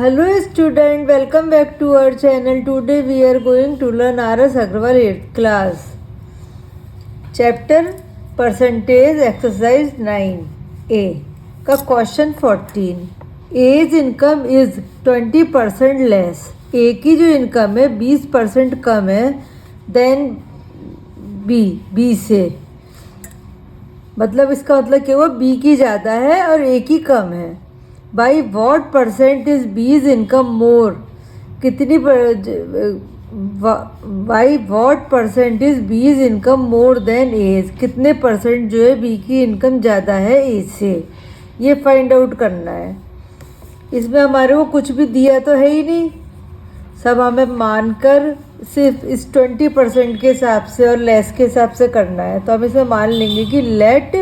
Hello student, welcome back to our channel. Today we are going to learn R.S. Agrawal 8th class. Chapter Percentage Exercise 9A का question 14. A's income is 20% less. A की जो income है 20% कम है then B से. मतलब इसका मतलब क्या हुआ, B की ज़्यादा है और A की कम है. By what percent is B's income more. कितनी by what percent is B's income more than A's. कितने परसेंट जो है बी की इनकम ज़्यादा है ए से, ये फाइंड आउट करना है. इसमें हमारे को कुछ भी दिया तो है ही नहीं, सब हमें मानकर सिर्फ इस 20% के हिसाब से और लेस के हिसाब से करना है. तो हम इसे मान लेंगे कि लेट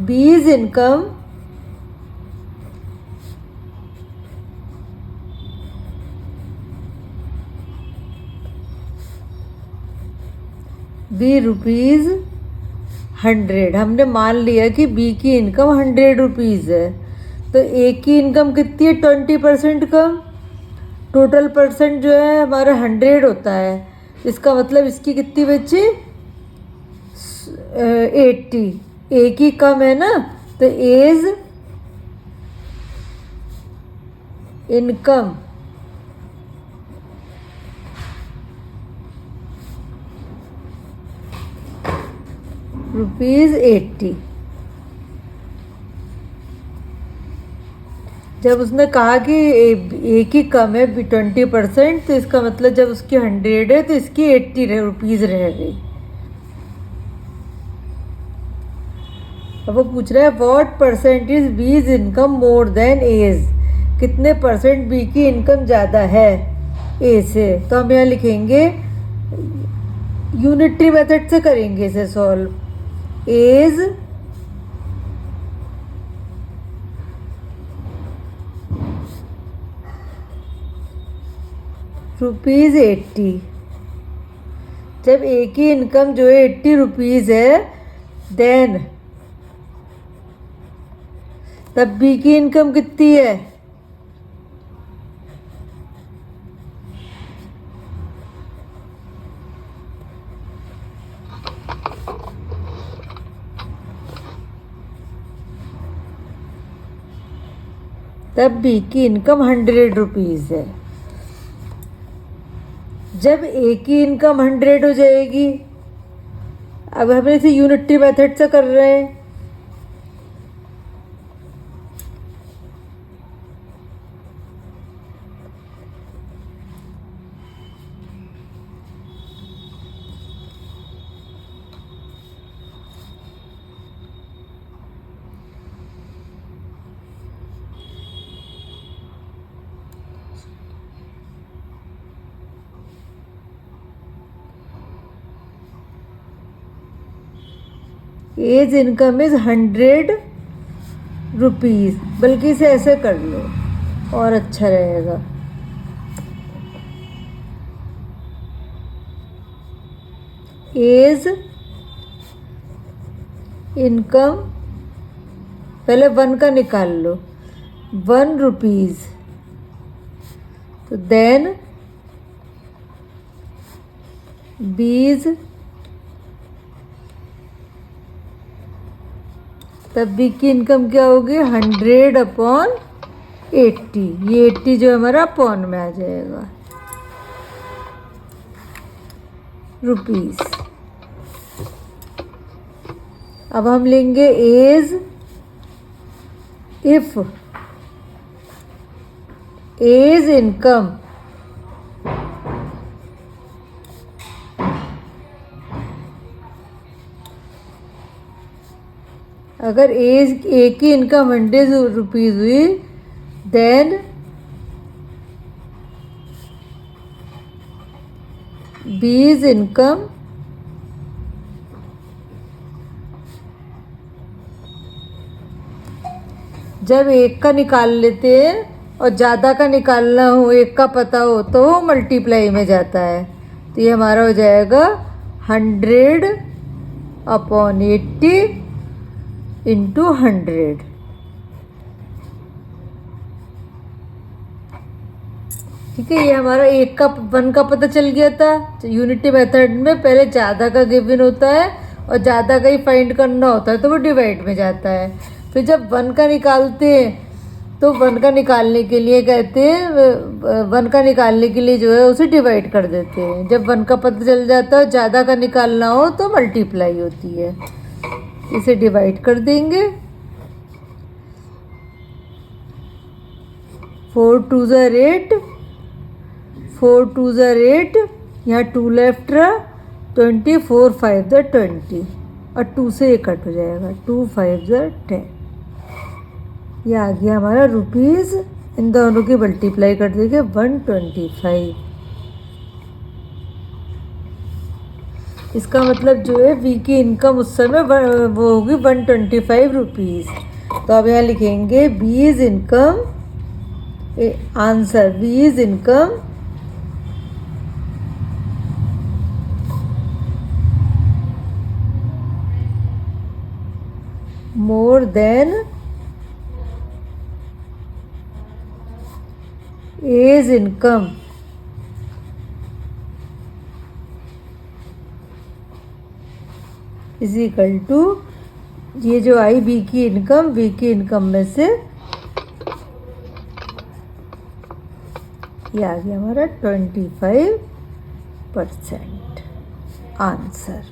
बीज इनकम बी रुपीज़ 100. हमने मान लिया कि बी की इनकम 100 रुपीज़ है, तो ए की इनकम कितनी है 20% कम. टोटल परसेंट जो है हमारा 100 होता है, इसका मतलब इसकी कितनी बची 80. ए की कम है ना, तो एज इनकम ₹80. जब उसने कहा कि ए की कम है 20%, तो इसका मतलब जब उसकी 100 है तो इसकी 80 रुपीज़ रह गई. अब वो पूछ रहा है what percentage B's income more than A's. कितने परसेंट बी की इनकम ज़्यादा है ए से. तो हम यहाँ लिखेंगे, यूनिटरी मेथड से करेंगे इसे सॉल्व. एज ₹80. जब ए की इनकम जो है 80 रुपीज़ है, देन तब बी की इनकम कितनी है तब बी की इनकम 100 रुपीज़ है. जब ए की इनकम 100 हो जाएगी, अब हम इसे यूनिटरी मेथड से कर रहे हैं, एज इनकम इज 100 रुपीज़. बल्कि इसे ऐसे कर लो और अच्छा रहेगा. एज इनकम पहले 1 का निकाल लो, 1 रुपीज़. तो देन बीज, तब बी की इनकम क्या होगी 100/80. ये 80 जो हमारा अपॉन में आ जाएगा रुपीज़. अब हम लेंगे एज इफ एज इनकम अगर ए की इनकम 100 रुपीज़ हुई, देन बीज इनकम जब एक का निकाल लेते हैं और ज़्यादा का निकालना हो, एक का पता हो, तो वो मल्टीप्लाई में जाता है. तो ये हमारा हो जाएगा 100/80 into 100. ठीक है, ये हमारा 1 का पता चल गया था। तो यूनिटी मेथड में पहले ज़्यादा का गिवन होता है और ज़्यादा का ही फाइंड करना होता है, तो वो डिवाइड में जाता है। फिर जब 1 का निकालते हैं तो 1 का निकालने के लिए कहते हैं 1 का निकालने के लिए जो है उसे डिवाइड कर देते हैं। जब 1 का पता चल जाता है, ज़्यादा का निकालना हो तो मल्टीप्लाई होती है। इसे डिवाइड कर देंगे। 4 2 ज़र 8, 4 2 ज़र 8, यहाँ 2 लेफ्ट रहा, 20, 4 5 ज़र 20 और 2 से ये कट हो जाएगा, 2 5 ज़र 10। ये आ गया हमारा रुपीज़। इन दोनों की मल्टीप्लाई कर देंगे 125। इसका मतलब जो है वी की इनकम उस समय वो होगी 125 रुपीज़। तो अब यहाँ लिखेंगे B is income, answer B is income more than A's income. Is equal to, ये जो आई बी की इनकम में से ये आ गया हमारा 25%। आंसर।